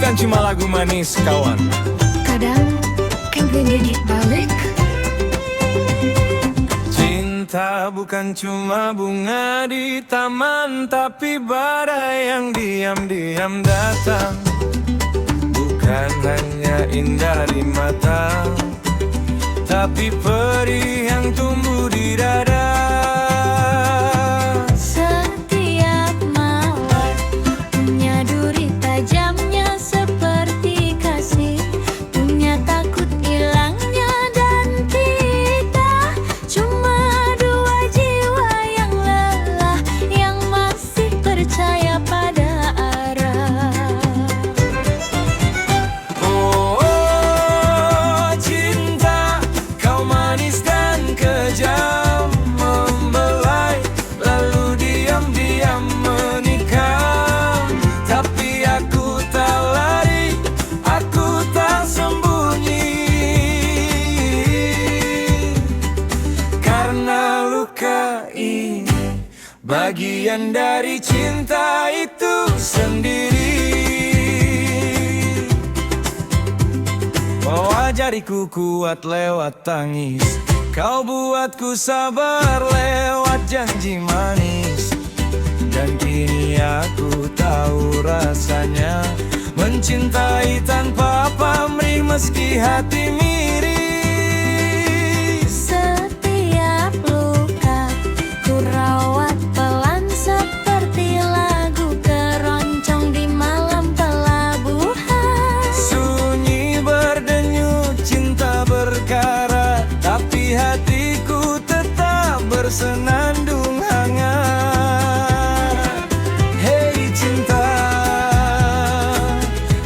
bukan cuma lagu manis kawan. Kadang kan gede balik. Cinta bukan cuma bunga di taman, tapi badai yang diam-diam datang. Bukan hanya indah di mata, tapi perih yang tumbuh di dada. Setiap mawar punya duri tajamnya seperti kasih, punya takut hilangnya dan kita cuma dua jiwa yang lelah, yang masih percaya pada arah. Oh, cinta, kau manis dan kejam, membelai lalu diam-diam menikam. Tapi aku tak lari, aku tak sembunyi, karena luka ini bagian dari cinta itu sendiri. Kau ajariku kuat lewat tangis, kau buatku sabar lewat janji manis. Dan kini aku tahu rasanya mencintai tanpa pamrih meski hati miris. Setiap luka ku rawat pelan seperti lagu keroncong di malam pelabuhan. Sunyi berdenyut cinta berkarat, tapi hatiku tetap bersenandung hangat. Hei cinta,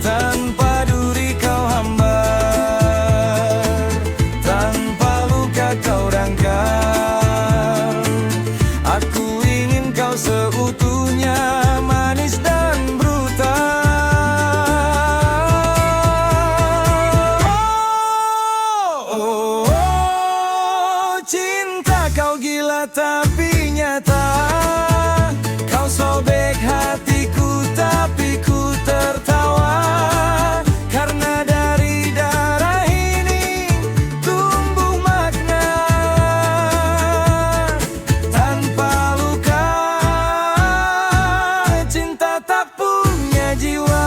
tanpa duri kau hambar, tanpa luka kau dangkal. Aku ingin kau seutuhnya, manis dan brutal. Oh, cinta, kau gila tapi nyata. Kau sobek hatiku tapi ku tertawa, karena dari darah ini tumbuh makna. Tanpa luka, cinta tak punya jiwa.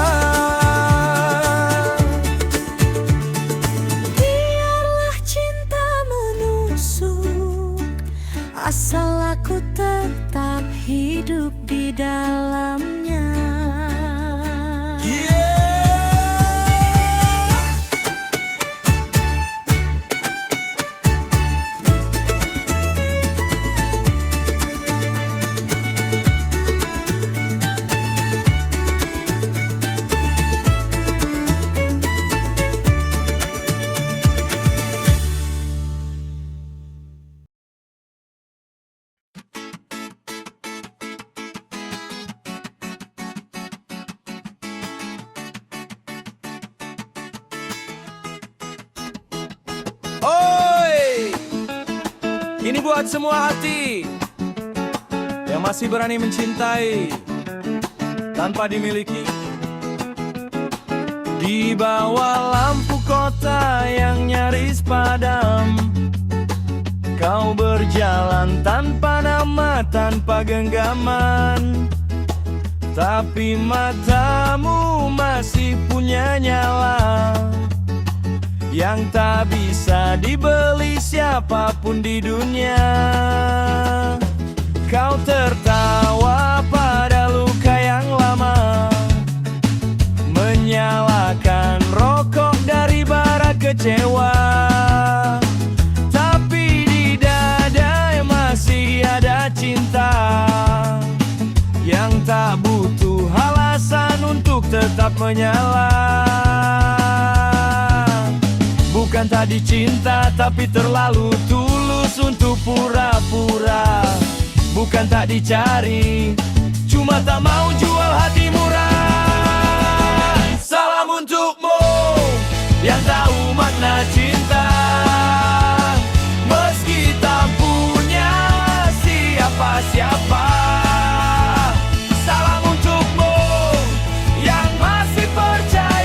Biarlah cinta menusuk, asal aku tetap hidup di dalamnya. Oi, ini buat semua hati yang masih berani mencintai tanpa dimiliki. Di bawah lampu kota yang nyaris padam, kau berjalan tanpa nama, tanpa genggaman, tapi matamu masih punya nyala yang tak bisa dibeli siapapun di dunia. Kau tertawa pada luka yang lama, menyalakan rokok dari bara kecewa. Tapi di dada masih ada cinta yang tak butuh alasan untuk tetap menyala. Bukan tadi cinta tapi terlalu tulus untuk pura-pura. Bukan tak dicari, cuma tak mau jual hati murah. Salam untukmu yang tahu makna cinta, meski tak punya siapa-siapa. Salam untukmu yang masih percaya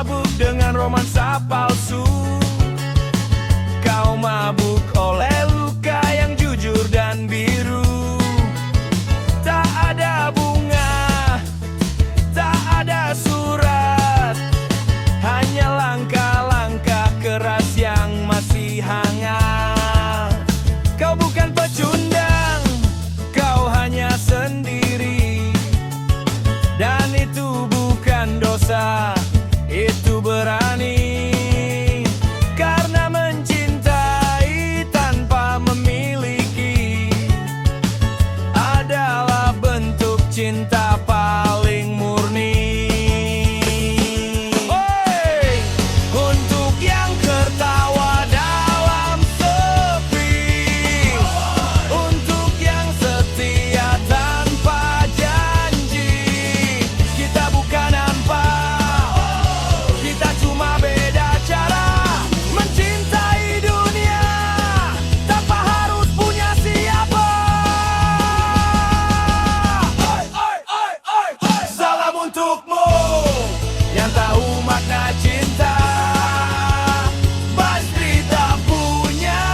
mabuk dengan romansa palsu. Kau mabuk oleh luka yang jujur dan biru. Tak ada bunga, tak ada surat, hanya langkah-langkah keras yang masih hangat. Kau bukan pecundang, kau hanya sendiri. Dan itu bukan dosa, itu berani. Karena mencintai tanpa memiliki adalah bentuk cinta paling murni. Hey! Untuk yang tertawa dalam sepi, untuk yang setia tanpa janji. Kita bukan hampa, kita cuma beda cara mencintai dunia tanpa harus punya siapa. Salam untukmu yang tahu makna cinta. Pasti tak punya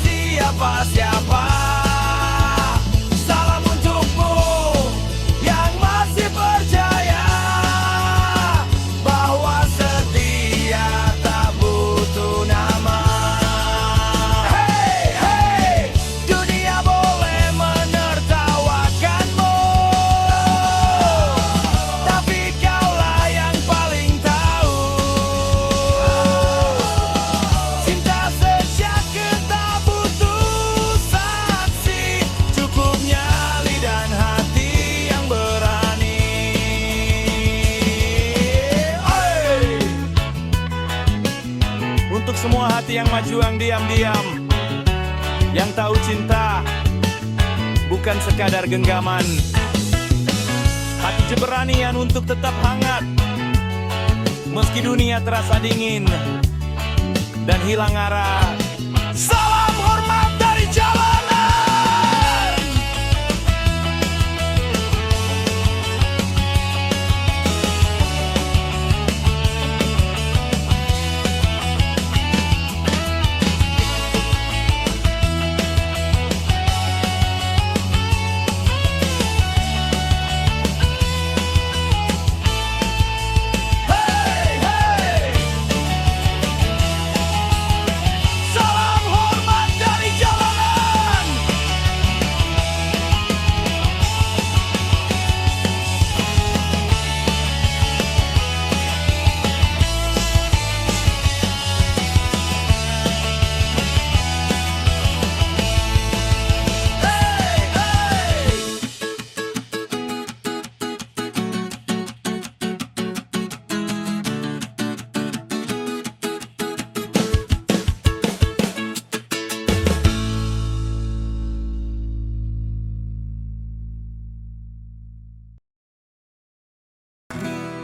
siapa-siapa. Salam untukmu yang masih percaya bahwa setia tak butuh nama. Hey, hey, dunia boleh menertawakanmu, tapi kaulah yang paling tahu. Cinta sejak tak butuh saksi, cukup nyali dan hati yang berani. Hey! Untuk semua hati yang maju yang diam-diam, yang tahu cinta bukan sekadar genggaman, hati keberanian untuk tetap hangat meski dunia terasa dingin dan hilang arah. Salam hormat dari jalanan. Hey, hey. Salam hormat dari jalanan. Hey, hey.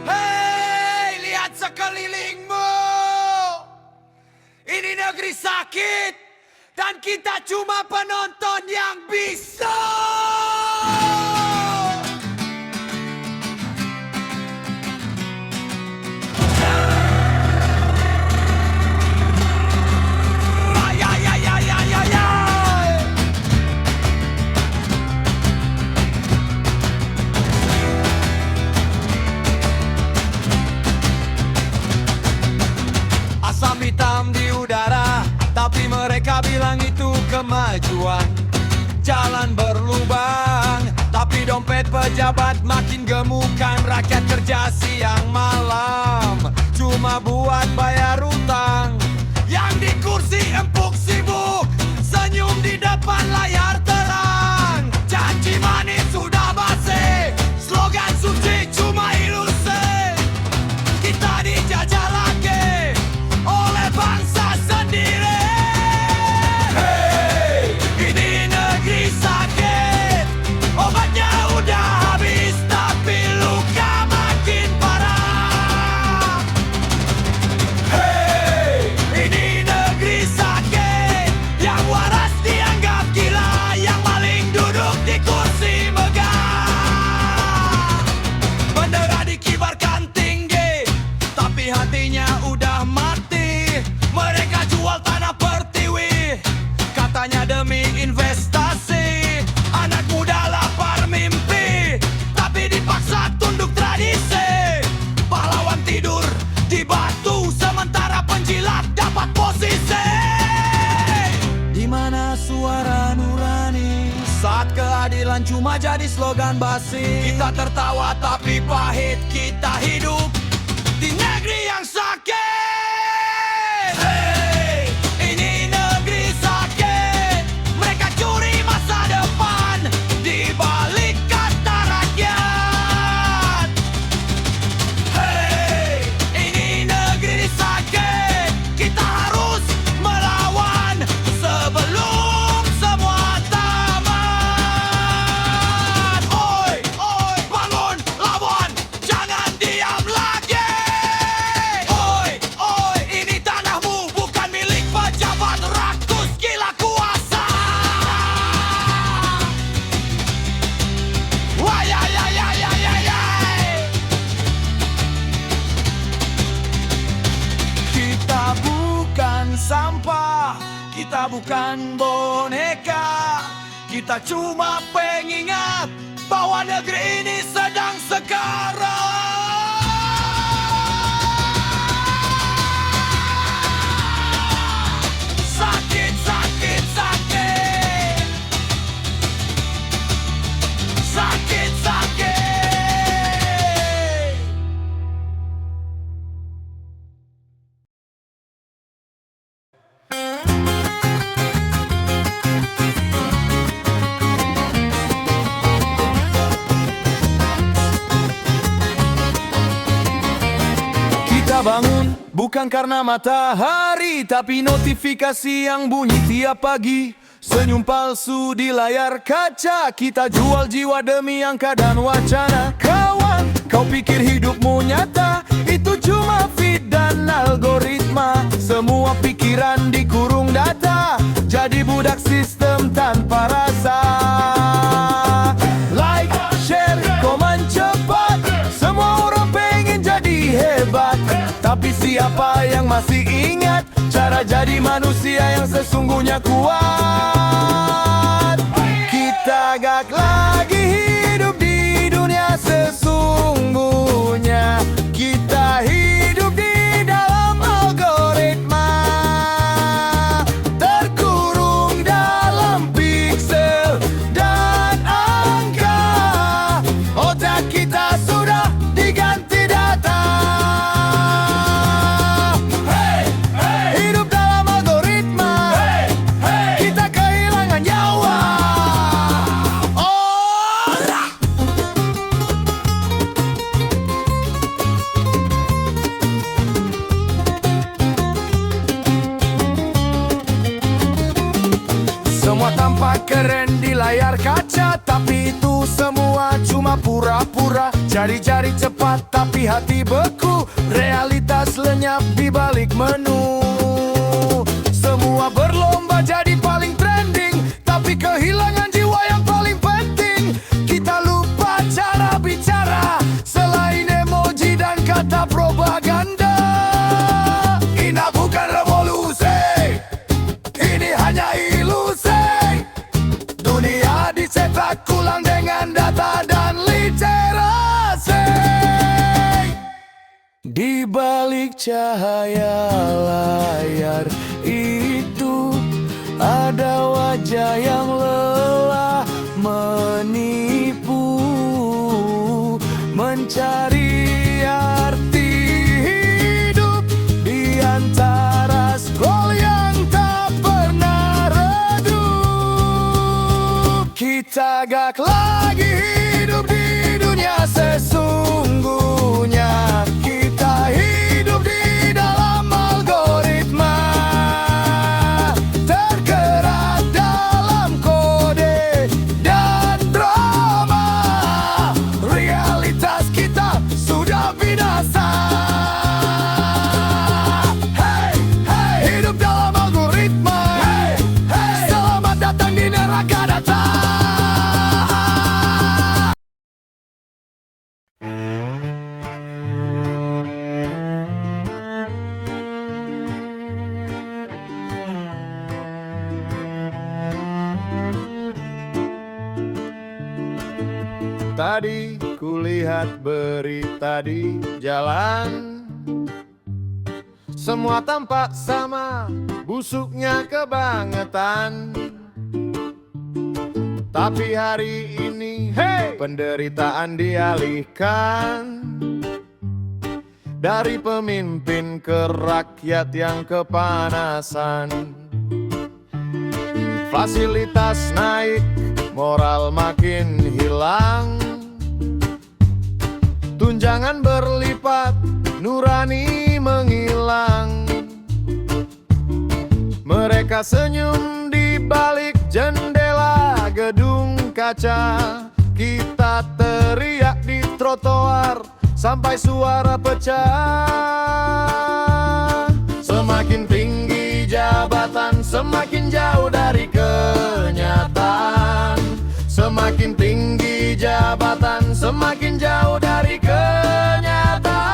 Hei, lihat sekelilingmu. Ini negeri sakit dan kita cuma penonton yang bisa. Ya, ya, ya, ya, ya, ya. Asam hitam di udara, tapi mereka bilang itu kemajuan. Jalan berlubang, tapi dompet pejabat makin gemukan. Rakyat kerja siang malam cuma buat bayar utang. Yang di kursi empuk sibuk, senyum di depan layar terang. Janji manis sudah basi, slogan suci cuma ilusi. Kita dijajah lagi oleh bangsa sendiri. Hey, ini negeri sakit, obatnya udah habis, tapi luka makin parah. cuma jadi slogan basi. Kita tertawa tapi pahit, kita hidup di negeri yang sakit. Hey, ini negeri sakit. Mereka curi masa depan di balik kata rakyat. Hey, ini negeri sakit. Kita harus melawan sebelum semua tamat. Oi, oi, bangun, lawan, jangan diam lagi. Oi, oi, ini tanahmu bukan milik pejabat rakus gila kuasa. Wah, ya, ya, ya, ya, ya, ya. Kita bukan sampah, kita bukan boneka. Kita cuma pengingat bahwa negeri ini sedang sekarat. Sakit, sakit, sakit. Sakit, sakit. Kita bangun bukan karena matahari, tapi notifikasi yang bunyi tiap pagi. Senyum palsu di layar kaca, kita jual jiwa demi angka dan wacana. Kawan, kau pikir hidupmu nyata? Itu cuma feed dan algoritma. Semua pikiran dikurung data, jadi budak sistem tanpa rasa. Like, share, komen cepat. Semua orang pengen jadi hebat, tapi siapa yang masih ingat cara jadi manusia yang sesungguhnya kuat? Kita gak lagi hidup di dunia sesungguhnya. Kita hidup di dalam algoritma, terkurung dalam piksel dan angka. Otak kita sudah diganti data. Hey, hey. Hidup dalam algoritma. Hey, hey. Kita kehilangan nyawa. Oh, semua tampak keren di layar kaca, tapi itu semua cuma pura-pura. Jari-jari cepat tapi hati beku, realitas lenyap di balik menu. Semua berlomba jadi paling trending, tapi kehilangan jiwa yang paling penting. Kita lupa cara bicara, selain emoji dan kata propaganda. Ini bukan revolusi, ini hanya ilusi. Dunia dicetak ulang dengan data dan literasi. Di balik cahaya layar itu ada wajah yang lelah menipu, mencari arti hidup di antara scroll yang tak pernah redup. Kita gak lagi hidup di dunia sesungguhnya. Kita hidup di dalam algoritma, tergerak dalam kode dan drama. Realitas kita sudah binasa. Hey, hey. Hidup dalam algoritma. Hey, hey. Selamat datang di neraka data. Tadi kulihat berita di jalan, semua tampak sama, busuknya kebangetan. Tapi hari ini, hey, penderitaan dialihkan dari pemimpin ke rakyat yang kepanasan. Fasilitas naik, moral makin hilang. Tunjangan berlipat, nurani menghilang. Mereka senyum di balik jendela gedung kaca. Kita teriak di trotoar sampai suara pecah. Semakin tinggi jabatan, semakin jauh dari kenyataan. Semakin tinggi jabatan, semakin jauh dari kenyataan.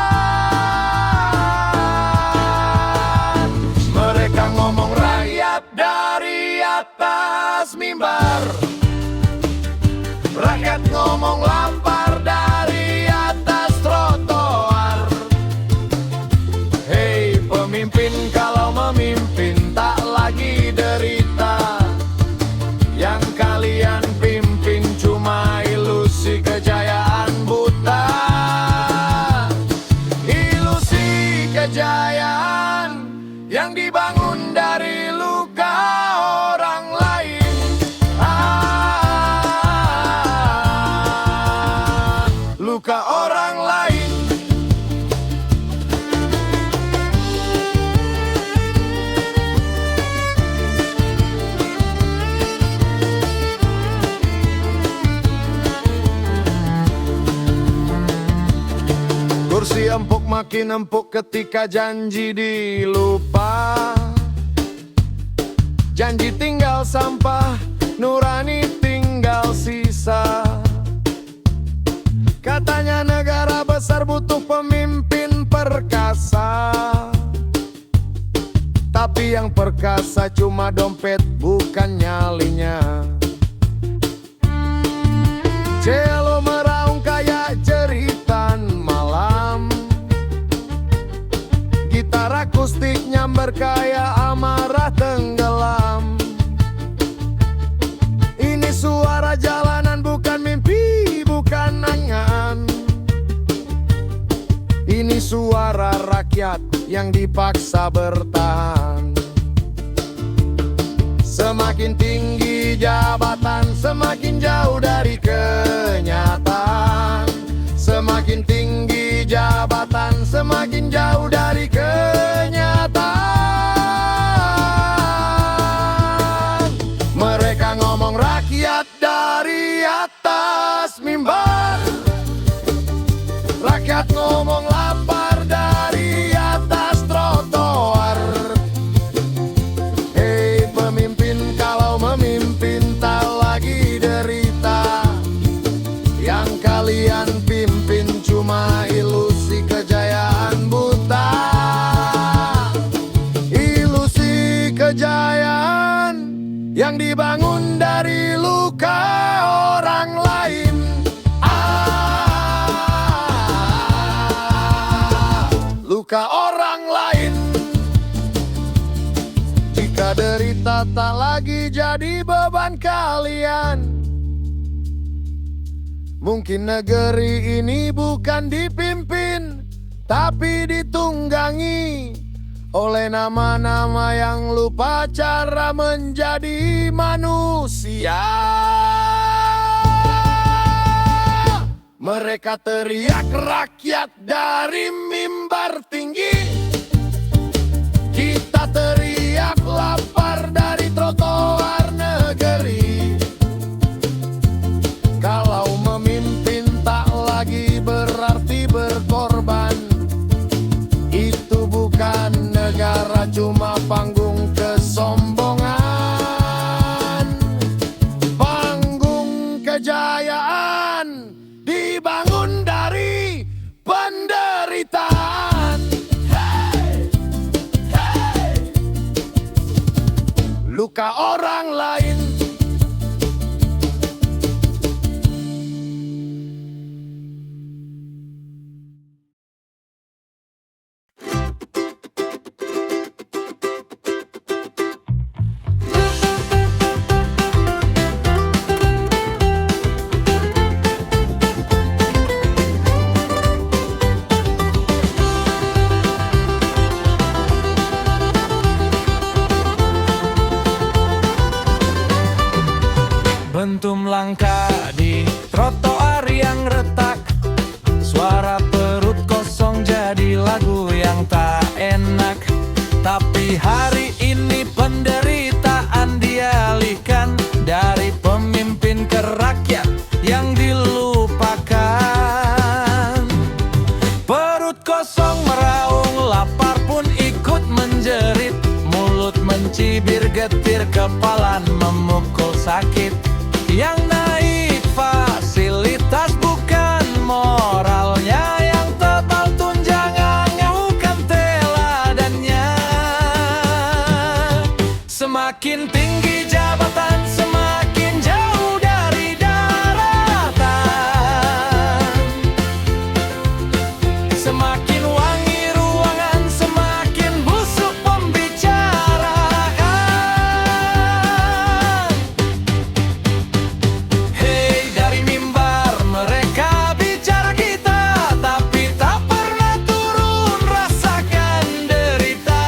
Mereka ngomong rakyat dari atas mimbar. Rakyat ngomong lapar dari atas trotoar. Hei pemimpin, kalau memimpin tak lagi derita. Yang kalian pimpin cuma ilusi kejayaan buta. Ilusi kejayaan yang dibangun dari luka orang lain. Luka orang lain. Kursi empuk makin empuk ketika janji dilupa. Janji tinggal sampah, nurani tinggal sisa. Katanya negara besar butuh pemimpin perkasa. Tapi yang perkasa cuma dompet bukan nyalinya. Cello meraung kayak jeritan malam. Gitar akustik nyamber kayak amarah tenggelam. Ini suara jalanan bukan mimpi, bukan angan. Ini suara rakyat yang dipaksa bertahan. Semakin tinggi jabatan, semakin jauh dari kenyataan. Semakin tinggi jabatan, semakin jauh dari kenyataan. Mereka ngomong rakyat dari atas mimbar. Rakyat ngomong lapar dari atas trotoar. Hei pemimpin, kalau memimpin tak lagi derita. Yang kalian pimpin cuma ilusi kejayaan buta. Ilusi kejayaan yang dibangun dari luka orang lain. Luka orang lain. Jika derita tak lagi jadi beban kalian, mungkin negeri ini bukan dipimpin, tapi ditunggangi oleh nama-nama yang lupa cara menjadi manusia. Mereka teriak rakyat dari mimbar tinggi. Kita teriak lapar dari trotoar negeri. Kalau memimpin tak lagi berarti berkorban. Itu bukan negara, cuma panggung kesombongan. Panggung kejayaan dibangun dari penderitaan. Hey, hey. Luka orang lain. hari ini penderitaan dialihkan dari pemimpin ke rakyat yang dilupakan. Perut kosong meraung, lapar pun ikut menjerit. Mulut mencibir, getir kepala memukul sakit. Yang naik fasilitas bukan moralnya, yang tebal tunjangan bukan teladannya. Semakin tinggi jabatan, semakin jauh dari daratan. Semakin wangi ruangan, semakin busuk pembicaraan. Hei, dari mimbar mereka bicara kita, tapi tak pernah turun rasakan derita.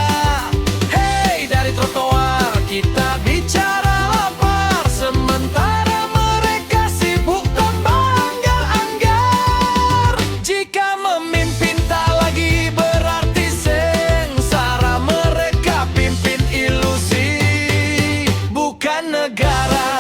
Hei, dari trotoar kita bicara lapar, sementara mereka sibuk terbanggar-anggar. Jika memimpin tak lagi berarti sengsara, mereka pimpin ilusi, bukan negara.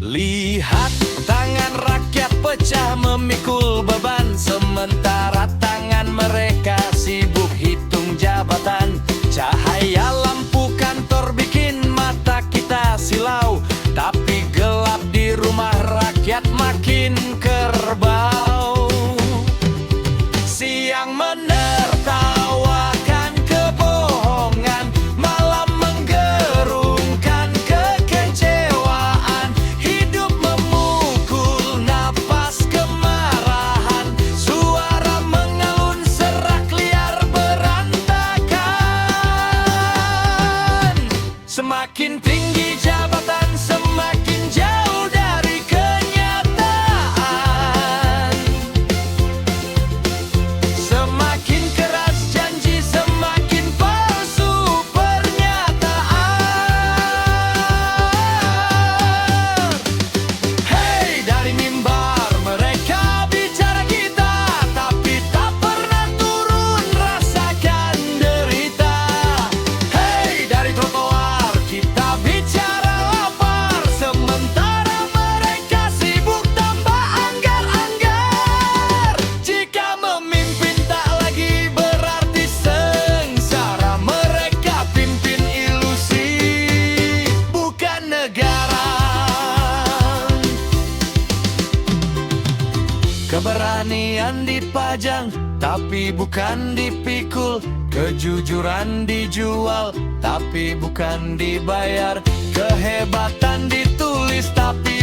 Lihat tangan rakyat pecah memikul beban, sementara tangan mereka sibuk hitung jabatan. Cahaya lampu kantor bikin mata kita silau, tapi gelap di rumah rakyat makin kerbau. Siang menertawakan kebohongan, malam menggerungkan kekecewaan. Hidup memukul napas kemarahan, suara mengalun serak liar berantakan. Semakin tinggi jabatan, semakin jauh dari kenyataan. Semakin keras janji, semakin palsu pernyataan. Hei, dari mimbar mereka bicara kita, tapi tak pernah turun rasakan derita. Hei, dari trotoar kita bicara lapar, sementara mereka sibuk tambah anggar-anggar. Jika memimpin tak lagi berarti sengsara, mereka pimpin ilusi, bukan negara. Keberanian dipajang, tapi bukan dipikul. Kejujuran dijual, tapi bukan dibayar. Kehebatan ditulis, tapi